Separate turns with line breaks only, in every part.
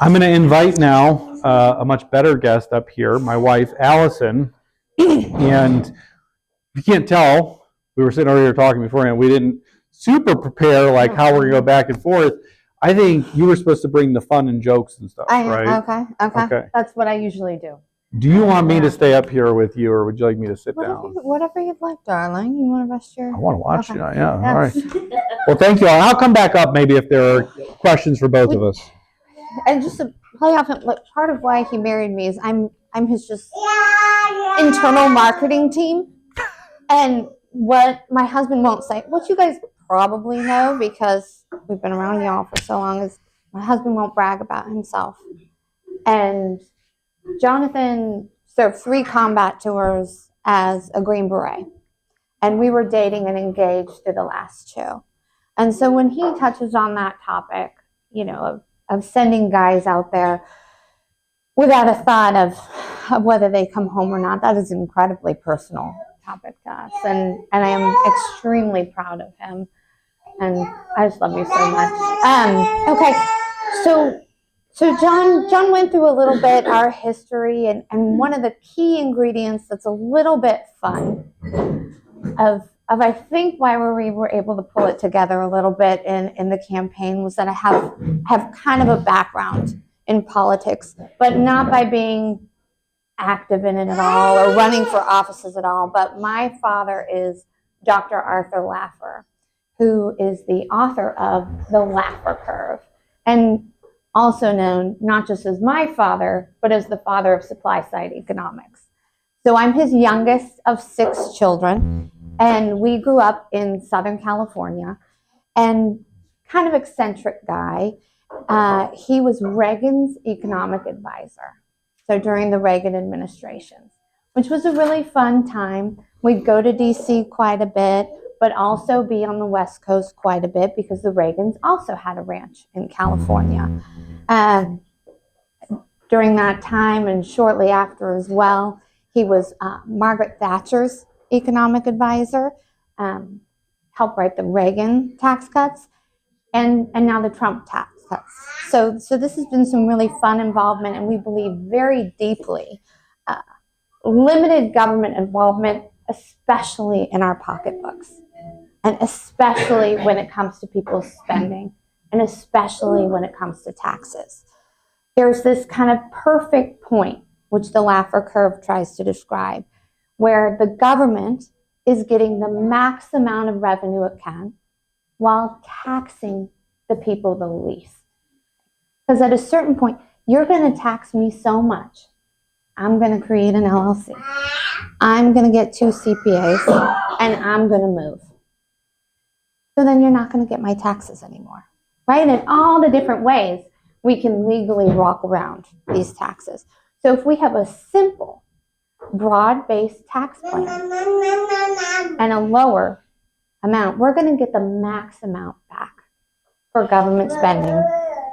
I'm going to invite now a much better guest up here, my wife, Allison. And you can't tell, we were sitting over here talking beforehand, we didn't super prepare like how we're going to go back and forth. I think you were supposed to bring the fun and jokes and stuff, right?
Okay. That's what I usually do.
Do you want me to stay up here with you, or would you like me to sit down?
Whatever you'd like, darling. You want to rest your...
I want to watch you. Yeah, all right. Well, thank you all. I'll come back up maybe if there are questions for both of us.
And just to play off, like, part of why he married me is I'm his just internal marketing team. And what my husband won't say, which you guys probably know because we've been around y'all for so long, is my husband won't brag about himself. And Jonathan served 3 combat tours as a Green Beret. And we were dating and engaged through the last 2. And so when he touches on that topic, you know, of sending guys out there without a thought of whether they come home or not, that is an incredibly personal topic to us. And I am extremely proud of him. And I just love you so much. Okay, so John went through a little bit our history, and one of the key ingredients that's a little bit fun of I think why we were able to pull it together a little bit in the campaign was that I have kind of a background in politics, but not by being active in it at all or running for offices at all. But my father is Dr. Arthur Laffer, who is the author of The Laffer Curve, and also known not just as my father, but as the father of supply side economics. So I'm his youngest of 6 children, and we grew up in Southern California, and kind of eccentric guy. He was Reagan's economic advisor. So during the Reagan administration, which was a really fun time. We'd go to DC quite a bit, but also be on the West Coast quite a bit because the Reagans also had a ranch in California. During that time and shortly after as well, he was Margaret Thatcher's economic advisor, helped write the Reagan tax cuts, and now the Trump tax cuts. So this has been some really fun involvement, and we believe very deeply limited government involvement, especially in our pocketbooks, and especially when it comes to people's spending, and especially when it comes to taxes. There's this kind of perfect point, which the Laffer curve tries to describe, where the government is getting the max amount of revenue it can while taxing the people the least. Because at a certain point, you're going to tax me so much, I'm going to create an LLC. I'm going to get 2 CPAs, and I'm going to move. So then you're not going to get my taxes anymore, right? In all the different ways we can legally walk around these taxes. So if we have a simple, broad-based tax plan and a lower amount, we're going to get the max amount back for government spending,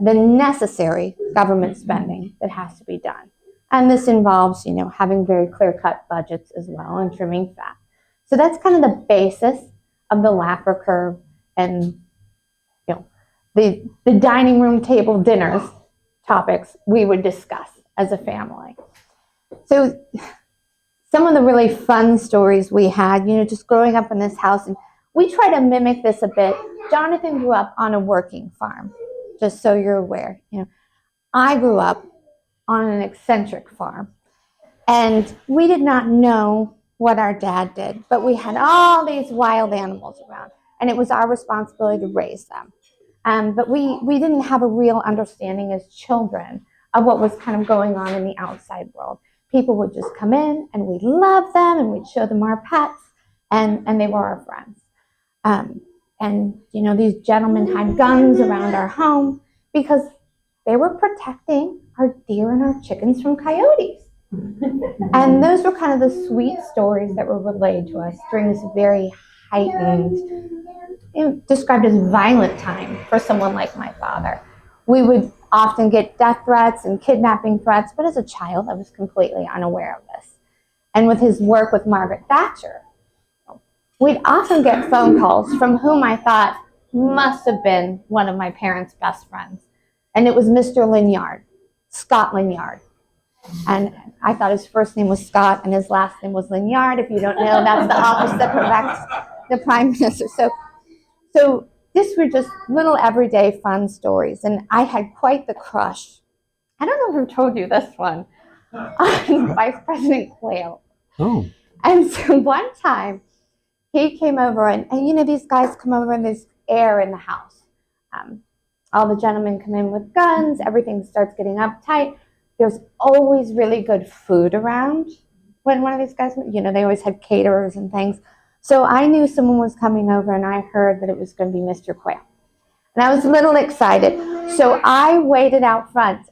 the necessary government spending that has to be done. And this involves, you know, having very clear-cut budgets as well and trimming fat. So that's kind of the basis of the Laffer curve and, you know, the dining room table dinners topics we would discuss as a family. So some of the really fun stories we had, you know, just growing up in this house, and we try to mimic this a bit. Jonathan grew up on a working farm, just so you're aware. You know, I grew up on an eccentric farm, and we did not know what our dad did, but we had all these wild animals around, and it was our responsibility to raise them. But we didn't have a real understanding as children of what was kind of going on in the outside world. People would just come in, and we'd love them, and we'd show them our pets, and they were our friends. And, you know, these gentlemen had guns around our home because they were protecting our deer and our chickens from coyotes. And those were kind of the sweet stories that were relayed to us during this very heightened, you know, described as violent time for someone like my father. We would often get death threats and kidnapping threats, but as a child, I was completely unaware of this. And with his work with Margaret Thatcher, we'd often get phone calls from whom I thought must have been one of my parents' best friends. And it was Mr. Linyard, Scott Linyard. And I thought his first name was Scott and his last name was Linyard. If you don't know, that's the office that protects the prime minister. So these were just little everyday fun stories. And I had quite the crush. I don't know who told you this one, on Vice President Quayle.
Oh.
And so one time he came over and you know, these guys come over and there's air in the house. All the gentlemen come in with guns. Everything starts getting uptight. There's always really good food around when one of these guys, you know, they always had caterers and things. So I knew someone was coming over and I heard that it was going to be Mr. Quayle. And I was a little excited. So I waited out front.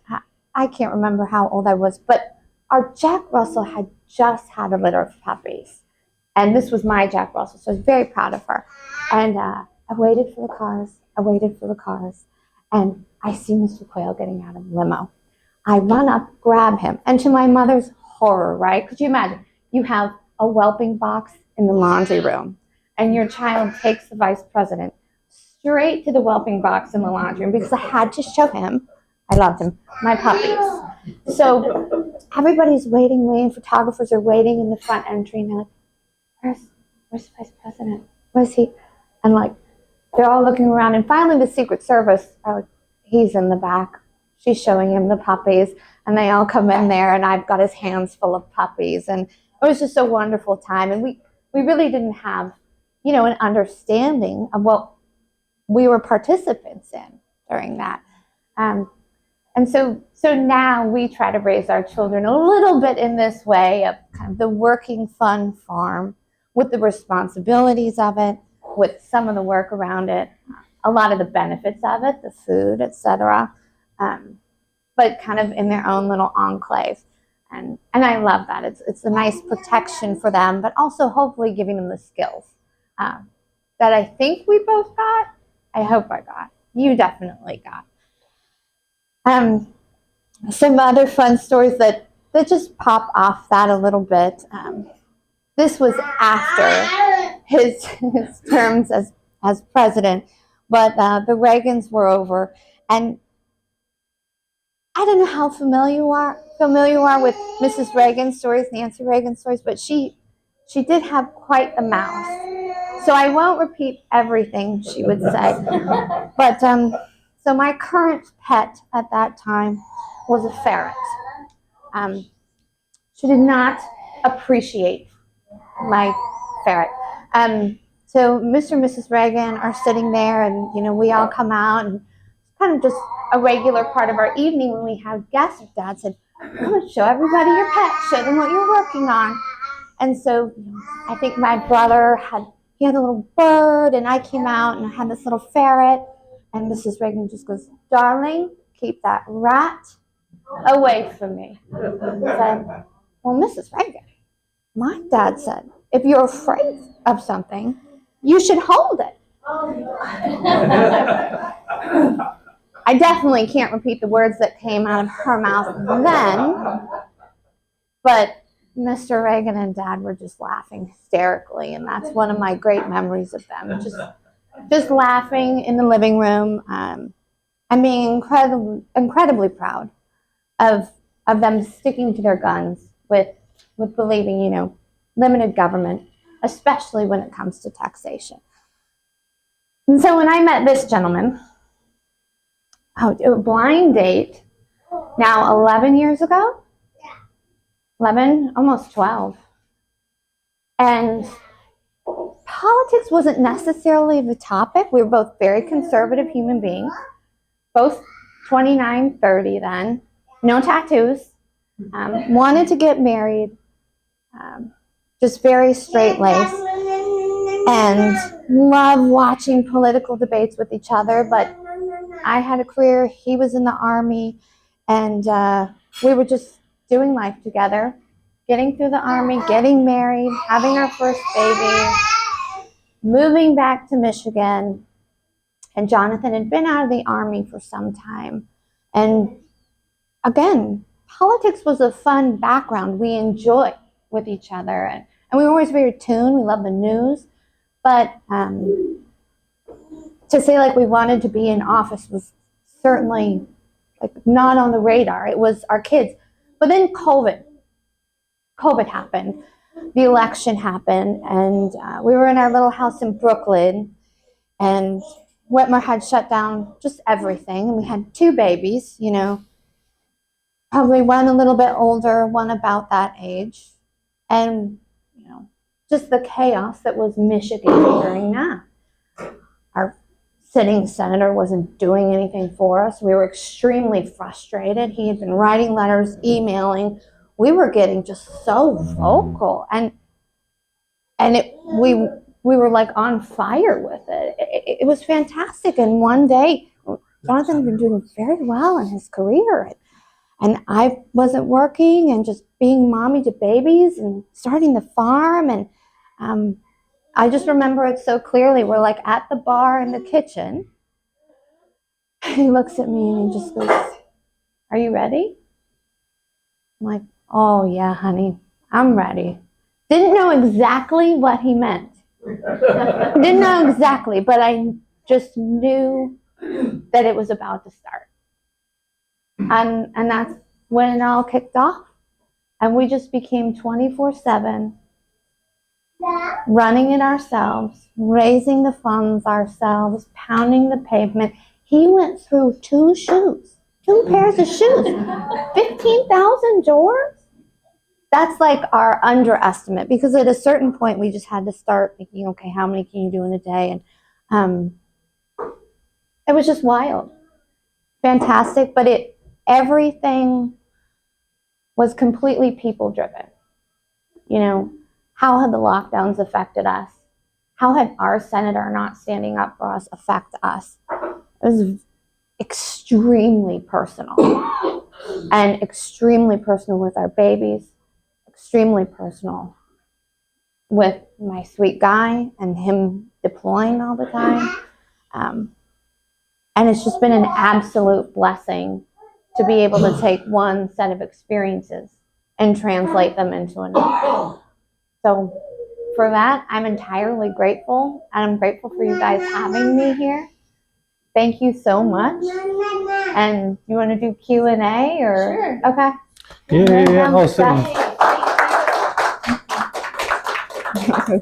I can't remember how old I was, but our Jack Russell had just had a litter of puppies. And this was my Jack Russell, so I was very proud of her. And I waited for the cars. I waited for the cars. And I see Mr. Quayle getting out of the limo. I run up, grab him. And to my mother's horror, right? Could you imagine? You have a whelping box in the laundry room. And your child takes the vice president straight to the whelping box in the laundry room because I had to show him, I loved him, my puppies. So everybody's waiting, photographers are waiting in the front entry, and they're like, where's the vice president? Where's he? And like, they're all looking around, and finally the Secret Service are like, he's in the back. She's showing him the puppies, and they all come in there, and I've got his hands full of puppies, and it was just a wonderful time. And we really didn't have, you know, an understanding of what we were participants in during that. And so now we try to raise our children a little bit in this way of kind of the working fun farm with the responsibilities of it, with some of the work around it, a lot of the benefits of it, the food, etc., but kind of in their own little enclave. And I love that. It's a nice protection for them, but also hopefully giving them the skills that I think we both got. I hope I got. You definitely got. Some other fun stories that just pop off that a little bit. This was after his terms as president, but the Reagans were over, and I don't know how familiar you are with Mrs. Reagan's stories, Nancy Reagan's stories, but she did have quite the mouth. So I won't repeat everything she would say, but so my current pet at that time was a ferret. She did not appreciate my ferret. So Mr. and Mrs. Reagan are sitting there, and you know, we all come out, and it's kind of just a regular part of our evening when we have guests. Dad said, "Come on, show everybody your pet, show them what you're working on." And so I think my brother had a little bird, and I came out and I had this little ferret, and Mrs. Reagan just goes, "Darling, keep that rat away from me." I said, "Well, Mrs. Reagan, my dad said, if you're afraid of something, you should hold it." I definitely can't repeat the words that came out of her mouth then, but Mr. Reagan and Dad were just laughing hysterically, and that's one of my great memories of them. Just laughing in the living room, and being incredibly proud of them sticking to their guns with believing, you know, limited government, especially when it comes to taxation. And so when I met this gentleman, a blind date, now 11 years ago, 11, almost 12. And politics wasn't necessarily the topic. We were both very conservative human beings, both 29, 30 then, no tattoos, wanted to get married, just very straight-laced, and love watching political debates with each other. But I had a career, he was in the Army, and we were just doing life together, getting through the Army, getting married, having our first baby, moving back to Michigan. And Jonathan had been out of the Army for some time. And again, politics was a fun background we enjoyed with each other. And we were always very tuned. We loved the news. But to say like we wanted to be in office was certainly like not on the radar. It was our kids. But then COVID happened. The election happened, and we were in our little house in Brooklyn, and Whitmer had shut down just everything. And we had 2 babies, you know, probably one a little bit older, one about that age. And, you know, just the chaos that was Michigan during that. Our sitting senator wasn't doing anything for us. We were extremely frustrated. He had been writing letters, emailing. We were getting just so vocal, and we were like on fire with it. It was fantastic. And one day, Jonathan had been doing very well in his career, and I wasn't working and just being mommy to babies and starting the farm. And I just remember it so clearly. We're like at the bar in the kitchen. He looks at me and he just goes, "Are you ready?" I'm like, "Oh yeah, honey, I'm ready." Didn't know exactly what he meant. Didn't know exactly, but I just knew that it was about to start. And that's when it all kicked off. And we just became 24/7, running it ourselves, raising the funds ourselves, pounding the pavement. He went through 2 pairs of shoes, 15,000 doors. That's like our underestimate, because at a certain point we just had to start thinking, okay, how many can you do in a day? And it was just wild, fantastic, but everything was completely people driven. You know, how had the lockdowns affected us? How had our senator not standing up for us affect us? It was extremely personal, and extremely personal with our babies, extremely personal with my sweet guy and him deploying all the time. And it's just been an absolute blessing to be able to take one set of experiences and translate them into another. So for that, I'm entirely grateful, and I'm grateful for you guys having me here. Thank you so much. And you want to do Q&A or?
Sure.
Okay.
Yeah. I'll sit.